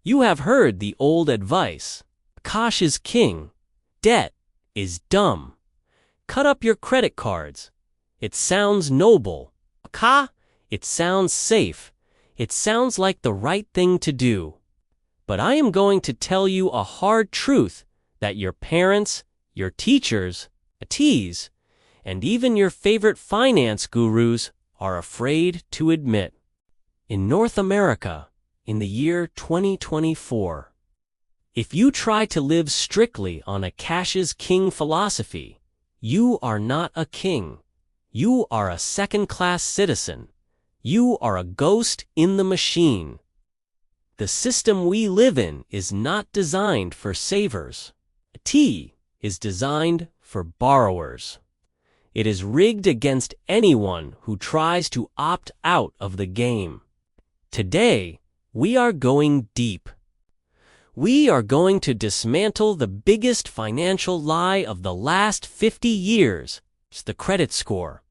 You have heard the old advice, cash is king, debt is dumb. Cut up your credit cards. It sounds noble. It sounds safe. It sounds like the right thing to do. But I am going to tell you a hard truth that your parents, your teachers, and even your favorite finance gurus are afraid to admit. In North America, in the year 2024, if you try to live strictly on a cash is king philosophy, you are not a king. You are a second-class citizen. You are a ghost in the machine. The system we live in is not designed for savers. It is designed for borrowers. It is rigged against anyone who tries to opt out of the game. Today, we are going deep. We are going to dismantle the biggest financial lie of the last 50 years, the credit score.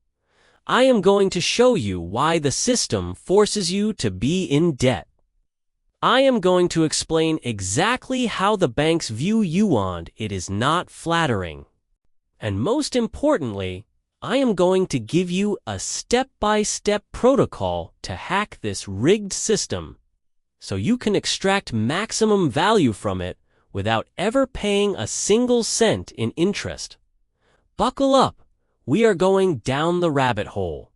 I am going to show you why the system forces you to be in debt. I am going to explain exactly how the banks view you and it is not flattering. And most importantly, I am going to give you a step-by-step protocol to hack this rigged system, so you can extract maximum value from it without ever paying a single cent in interest. Buckle up, we are going down the rabbit hole.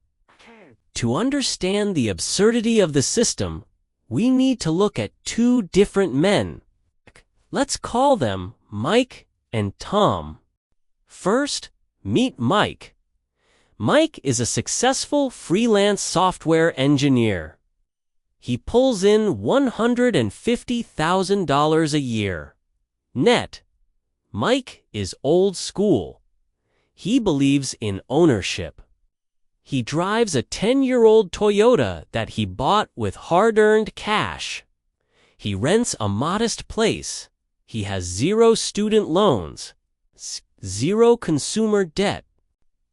To understand the absurdity of the system, we need to look at two different men. Let's call them Mike and Tom. First, meet Mike. Mike is a successful freelance software engineer. He pulls in $150,000 a year. Net. Mike is old school. He believes in ownership. He drives a 10-year-old Toyota that he bought with hard-earned cash. He rents a modest place. He has 0 student loans, 0 consumer debt.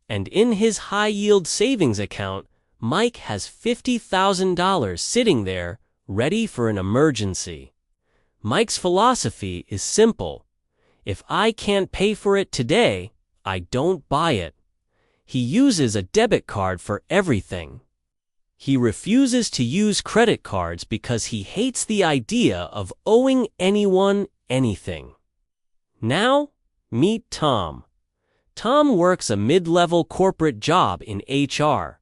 And in his high-yield savings account, Mike has $50,000 sitting there, ready for an emergency. Mike's philosophy is simple. If I can't pay for it today, I don't buy it. He uses a debit card for everything. He refuses to use credit cards because he hates the idea of owing anyone anything. Now, meet Tom. Tom works a mid-level corporate job in HR.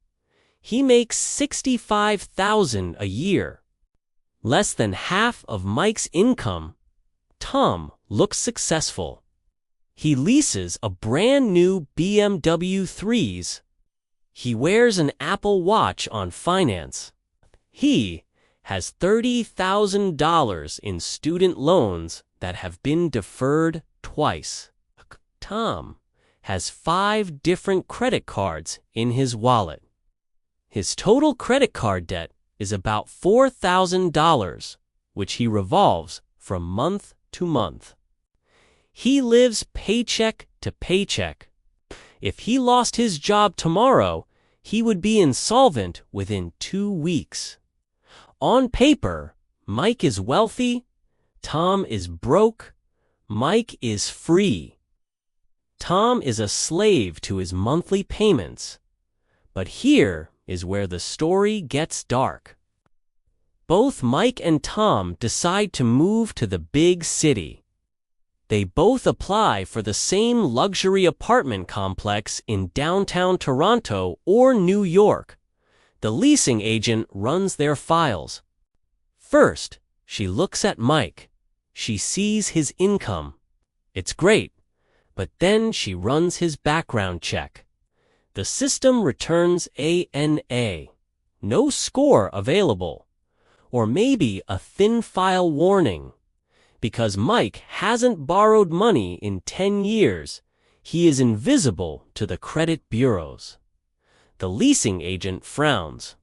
He makes $65,000 a year. Less than half of Mike's income. Tom looks successful. He leases a brand new BMW 3s. He wears an Apple Watch on finance. He has $30,000 in student loans that have been deferred twice. Tom has 5 different credit cards in his wallet. His total credit card debt is about $4,000, which he revolves from month to month. He lives paycheck to paycheck. If he lost his job tomorrow, he would be insolvent within 2 weeks. On paper, Mike is wealthy, Tom is broke, Mike is free. Tom is a slave to his monthly payments. But here is where the story gets dark. Both Mike and Tom decide to move to the big city. They both apply for the same luxury apartment complex in downtown Toronto or New York. The leasing agent runs their files. First, she looks at Mike. She sees his income. It's great, but then she runs his background check. The system returns ANA, no score available, or maybe a thin file warning. Because Mike hasn't borrowed money in 10 years, he is invisible to the credit bureaus. The leasing agent frowns.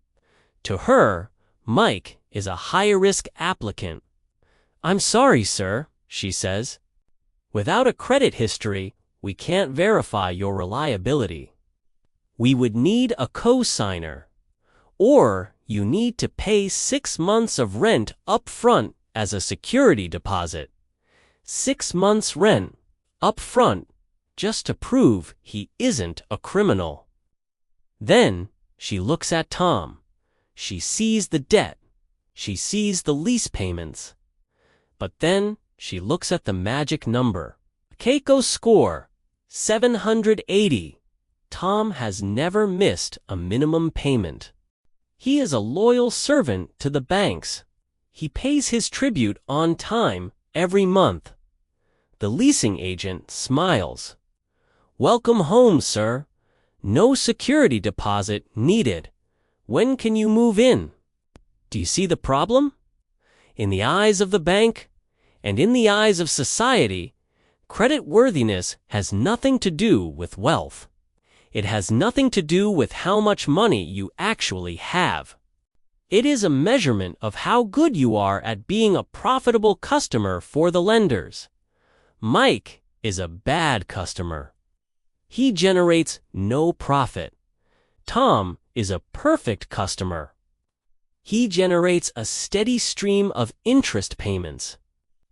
To her, Mike is a high-risk applicant. "I'm sorry, sir," she says. "Without a credit history, we can't verify your reliability. We would need a co-signer. Or you need to pay 6 months of rent up front as a security deposit. 6 months' rent, up front, just to prove he isn't a criminal. Then she looks at Tom. She sees the debt. She sees the lease payments. But then she looks at the magic number. Keiko's score, 780. Tom has never missed a minimum payment. He is a loyal servant to the banks. He pays his tribute on time every month. The leasing agent smiles. "Welcome home, sir. No security deposit needed. When can you move in?" Do you see the problem? In the eyes of the bank, and in the eyes of society, creditworthiness has nothing to do with wealth. It has nothing to do with how much money you actually have. It is a measurement of how good you are at being a profitable customer for the lenders. Mike is a bad customer. He generates no profit. Tom is a perfect customer. He generates a steady stream of interest payments.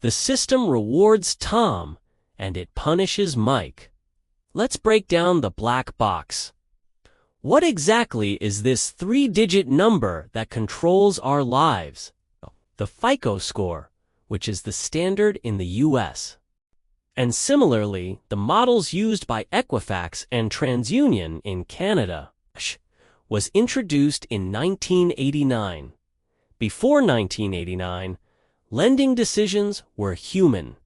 The system rewards Tom, and it punishes Mike. Let's break down the black box. What exactly is this 3-digit number that controls our lives? The FICO score, which is the standard in the US. And similarly, the models used by Equifax and TransUnion in Canada was introduced in 1989. Before 1989, lending decisions were human.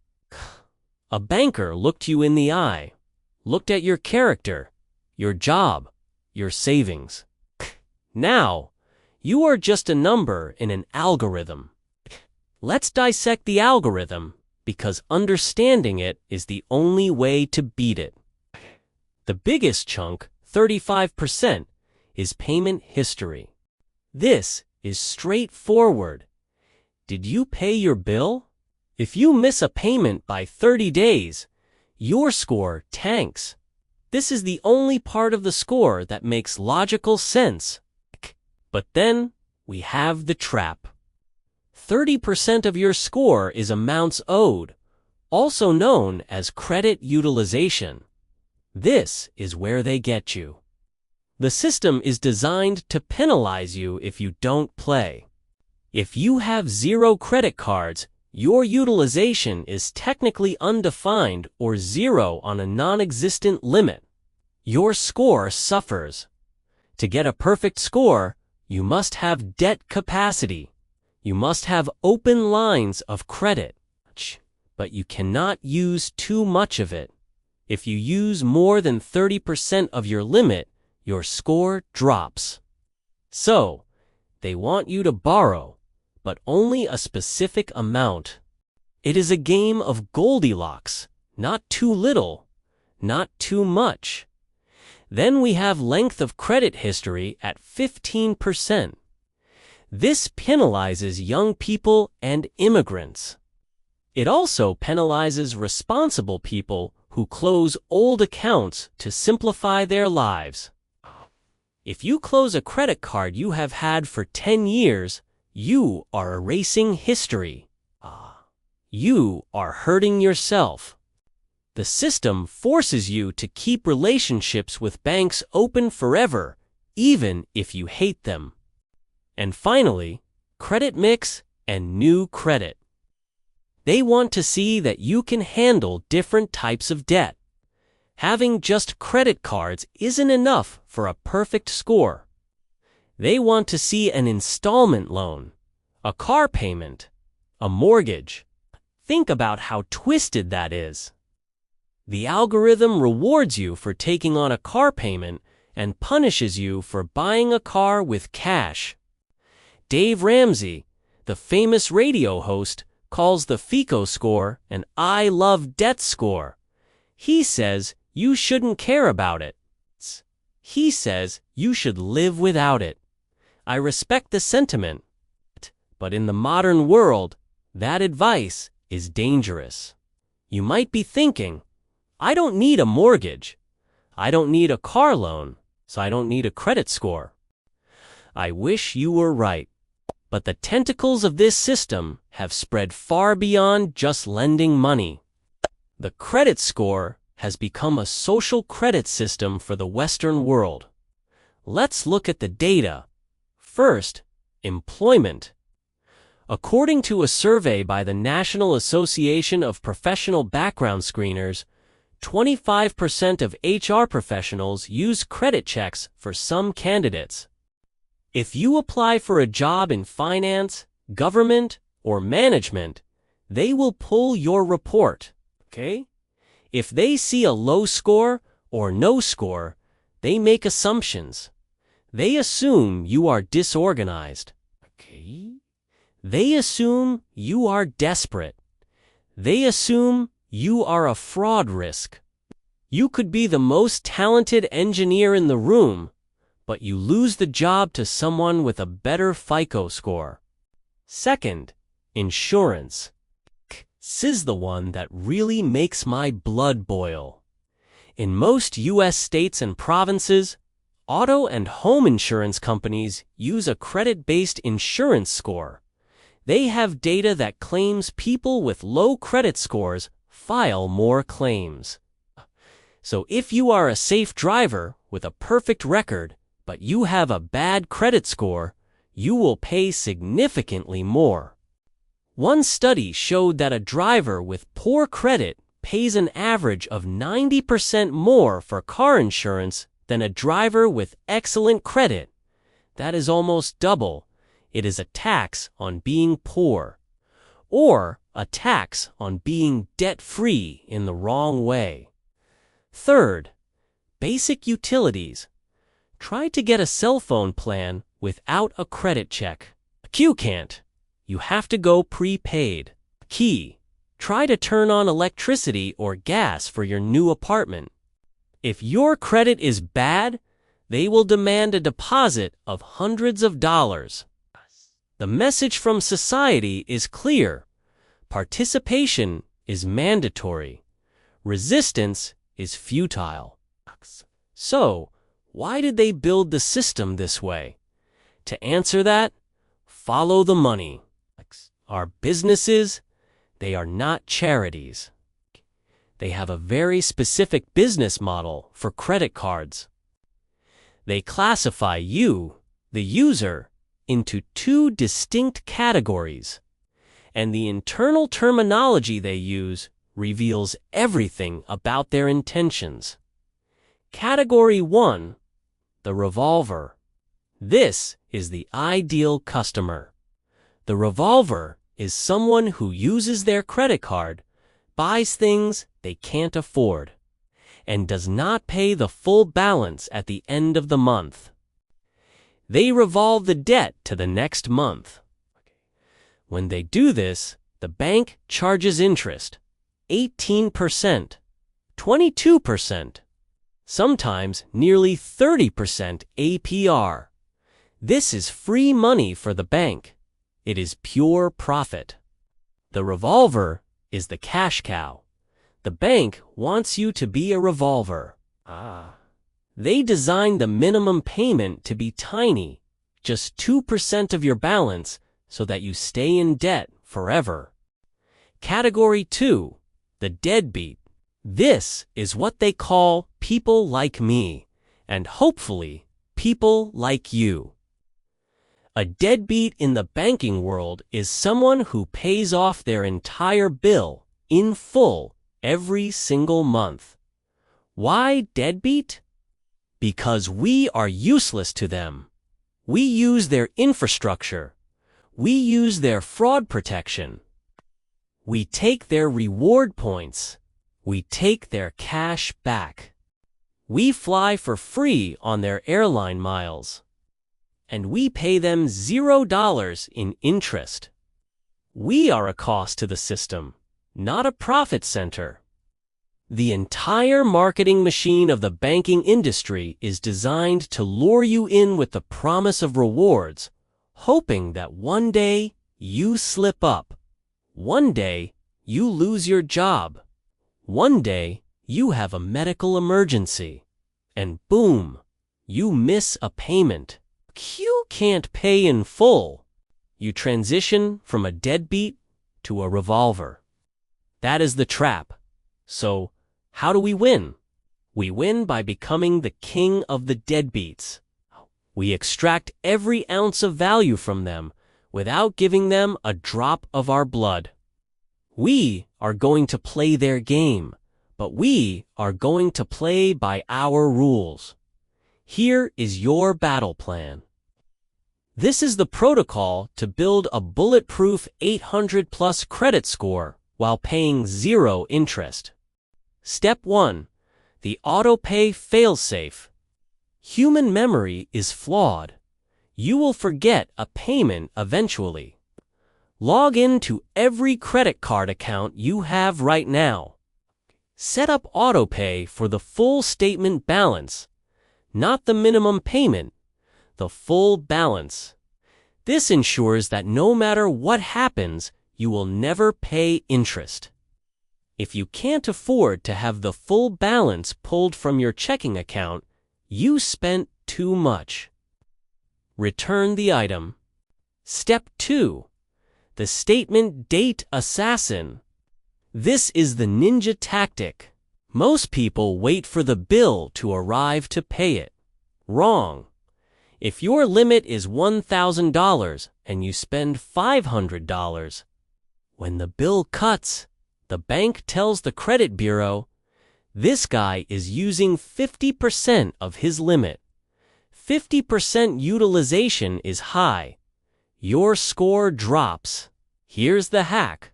A banker looked you in the eye, looked at your character, your job, your savings. Now, you are just a number in an algorithm. Let's dissect the algorithm, because understanding it is the only way to beat it. The biggest chunk, 35%, is payment history. This is straightforward. Did you pay your bill? If you miss a payment by 30 days, your score tanks. This is the only part of the score that makes logical sense. But then we have the trap. 30% of your score is amounts owed, also known as credit utilization. This is where they get you. The system is designed to penalize you if you don't play. If you have 0 credit cards, your utilization is technically undefined or 0 on a non-existent limit. Your score suffers. To get a perfect score, you must have debt capacity. You must have open lines of credit. But you cannot use too much of it. If you use more than 30% of your limit, your score drops. So, they want you to borrow, but only a specific amount. It is a game of Goldilocks, not too little, not too much. Then we have length of credit history at 15%. This penalizes young people and immigrants. It also penalizes responsible people who close old accounts to simplify their lives. If you close a credit card you have had for 10 years, you are erasing history. You are hurting yourself. The system forces you to keep relationships with banks open forever, even if you hate them. And finally, credit mix and new credit. They want to see that you can handle different types of debt. Having just credit cards isn't enough for a perfect score. They want to see an installment loan, a car payment, a mortgage. Think about how twisted that is. The algorithm rewards you for taking on a car payment and punishes you for buying a car with cash. Dave Ramsey, the famous radio host, calls the FICO score an I love debt score. He says you shouldn't care about it. He says you should live without it. I respect the sentiment. But in the modern world, that advice is dangerous. You might be thinking, I don't need a mortgage. I don't need a car loan, so I don't need a credit score. I wish you were right. But the tentacles of this system have spread far beyond just lending money. The credit score has become a social credit system for the Western world. Let's look at the data. First, employment. According to a survey by the National Association of Professional Background Screeners, 25% of HR professionals use credit checks for some candidates. If you apply for a job in finance, government, or management, they will pull your report, okay? If they see a low score or no score, they make assumptions. They assume you are disorganized, okay? They assume you are desperate. They assume you are a fraud risk. You could be the most talented engineer in the room, but you lose the job to someone with a better FICO score. Second, insurance. This is the one that really makes my blood boil. In most U.S. states and provinces, auto and home insurance companies use a credit-based insurance score. They have data that claims people with low credit scores file more claims. So if you are a safe driver with a perfect record, but you have a bad credit score, you will pay significantly more. One study showed that a driver with poor credit pays an average of 90% more for car insurance than a driver with excellent credit. That is almost double. It is a tax on being poor, or a tax on being debt-free in the wrong way. Third, basic utilities. Try to get a cell phone plan without a credit check. You can't. You have to go prepaid. Key. Try to turn on electricity or gas for your new apartment. If your credit is bad, they will demand a deposit of hundreds of dollars. The message from society is clear. Participation is mandatory. Resistance is futile. So, why did they build the system this way? To answer that, follow the money. Our businesses, they are not charities. They have a very specific business model for credit cards. They classify you, the user, into two distinct categories, and the internal terminology they use reveals everything about their intentions. Category 1, the revolver. This is the ideal customer. The revolver is someone who uses their credit card, buys things they can't afford, and does not pay the full balance at the end of the month. They revolve the debt to the next month. When they do this, the bank charges interest, 18%, 22%, sometimes nearly 30% APR. This is free money for the bank. It is pure profit. The revolver is the cash cow. The bank wants you to be a revolver. They designed the minimum payment to be tiny, just 2% of your balance, so that you stay in debt forever. Category 2, the deadbeat. This is what they call people like me, and hopefully, people like you. A deadbeat in the banking world is someone who pays off their entire bill in full every single month. Why deadbeat? Because we are useless to them. We use their infrastructure. We use their fraud protection. We take their reward points. We take their cash back. We fly for free on their airline miles. And we pay them $0 in interest. We are a cost to the system, not a profit center. The entire marketing machine of the banking industry is designed to lure you in with the promise of rewards, hoping that one day you slip up. One day you lose your job. One day you have a medical emergency. And boom, you miss a payment. You can't pay in full. you transition from a deadbeat to a revolver. That is the trap. So, how do we win? We win by becoming the king of the deadbeats. We extract every ounce of value from them without giving them a drop of our blood. We are going to play their game, but we are going to play by our rules. Here is your battle plan. This is the protocol to build a bulletproof 800+ credit score while paying 0 interest. Step 1. The autopay failsafe. Human memory is flawed. You will forget a payment eventually. Log in to every credit card account you have right now. Set up autopay for the full statement balance, not the minimum payment, the full balance. This ensures that no matter what happens, you will never pay interest. If you can't afford to have the full balance pulled from your checking account, you spent too much. Return the item. Step 2. The statement date assassin. This is the ninja tactic. Most people wait for the bill to arrive to pay it. Wrong. If your limit is $1,000 and you spend $500, when the bill cuts, the bank tells the credit bureau, this guy is using 50% of his limit. 50% utilization is high. Your score drops. Here's the hack.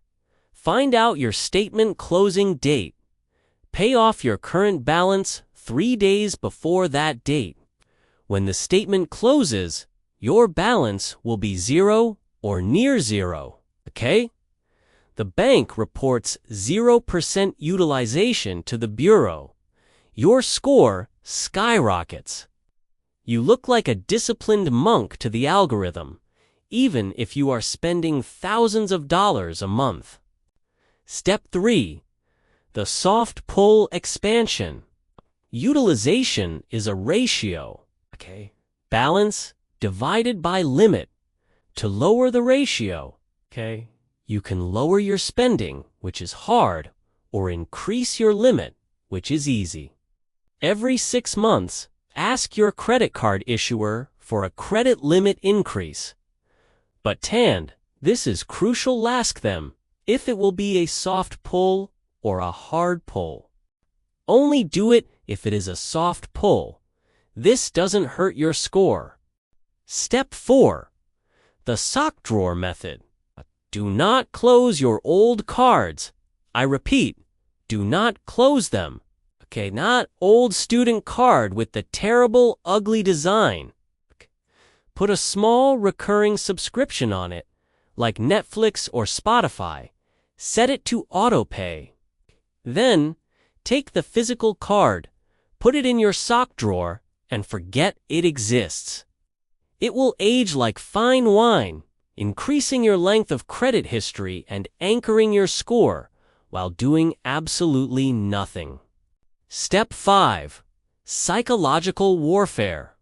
Find out your statement closing date. Pay off your current balance 3 days before that date. When the statement closes, your balance will be 0 or near 0, okay? The bank reports 0% utilization to the bureau. Your score skyrockets. You look like a disciplined monk to the algorithm, even if you are spending thousands of dollars a month. Step 3. The soft pull expansion. Utilization is a ratio. Okay. Balance divided by limit. To lower the ratio, okay, you can lower your spending, which is hard, or increase your limit, which is easy. Every 6 months, ask your credit card issuer for a credit limit increase. But this is crucial. Ask them if it will be a soft pull or a hard pull. Only do it if it is a soft pull. This doesn't hurt your score. Step 4. The sock drawer method. Do not close your old cards. I repeat, do not close them. Okay, not old student card with the terrible, ugly design. Put a small recurring subscription on it, like Netflix or Spotify. Set it to autopay. Then, take the physical card, put it in your sock drawer, and forget it exists. It will age like fine wine, increasing your length of credit history and anchoring your score while doing absolutely nothing. Step 5. Psychological warfare.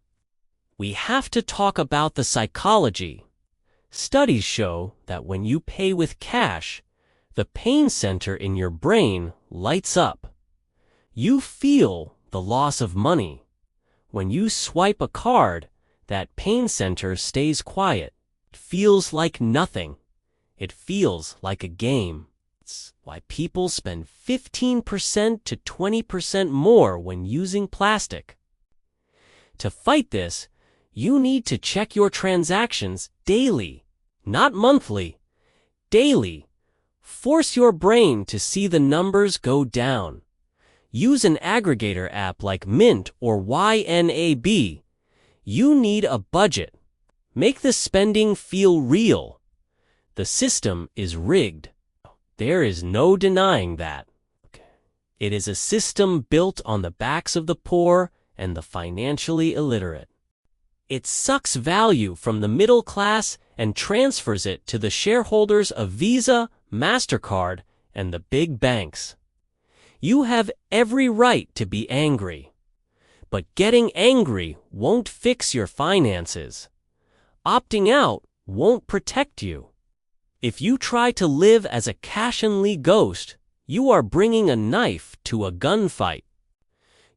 We have to talk about the psychology. Studies show that when you pay with cash, the pain center in your brain lights up. You feel the loss of money. When you swipe a card, that pain center stays quiet. It feels like nothing. It feels like a game. It's why people spend 15% to 20% more when using plastic. To fight this, you need to check your transactions daily, not monthly, daily. Force your brain to see the numbers go down. Use an aggregator app like Mint or YNAB. You need a budget. Make the spending feel real. The system is rigged. There is no denying that. It is a system built on the backs of the poor and the financially illiterate. It sucks value from the middle class and transfers it to the shareholders of Visa, MasterCard, and the big banks. You have every right to be angry. But getting angry won't fix your finances. Opting out won't protect you. If you try to live as a cash-only ghost, you are bringing a knife to a gunfight.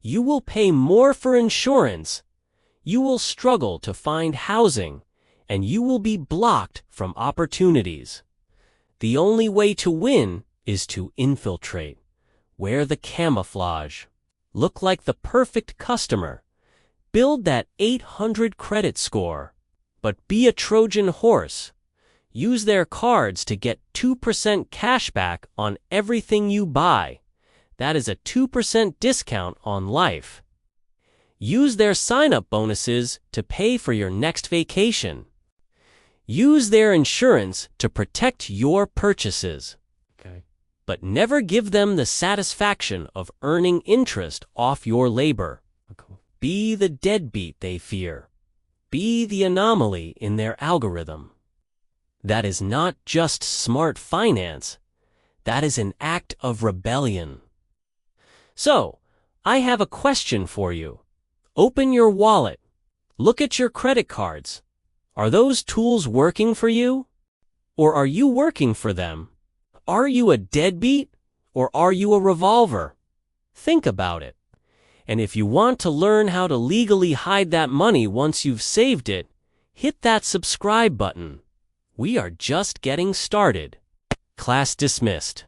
You will pay more for insurance, you will struggle to find housing, and you will be blocked from opportunities. The only way to win is to infiltrate. Wear the camouflage. Look like the perfect customer. Build that 800 credit score. But be a Trojan horse. Use their cards to get 2% cashback on everything you buy. That is a 2% discount on life. Use their sign-up bonuses to pay for your next vacation. Use their insurance to protect your purchases. But never give them the satisfaction of earning interest off your labor. Be the deadbeat they fear. Be the anomaly in their algorithm. That is not just smart finance. That is an act of rebellion. So, I have a question for you. Open your wallet. Look at your credit cards. Are those tools working for you? Or are you working for them? Are you a deadbeat? Or are you a revolver? Think about it. And if you want to learn how to legally hide that money once you've saved it, hit that subscribe button. We are just getting started. Class dismissed.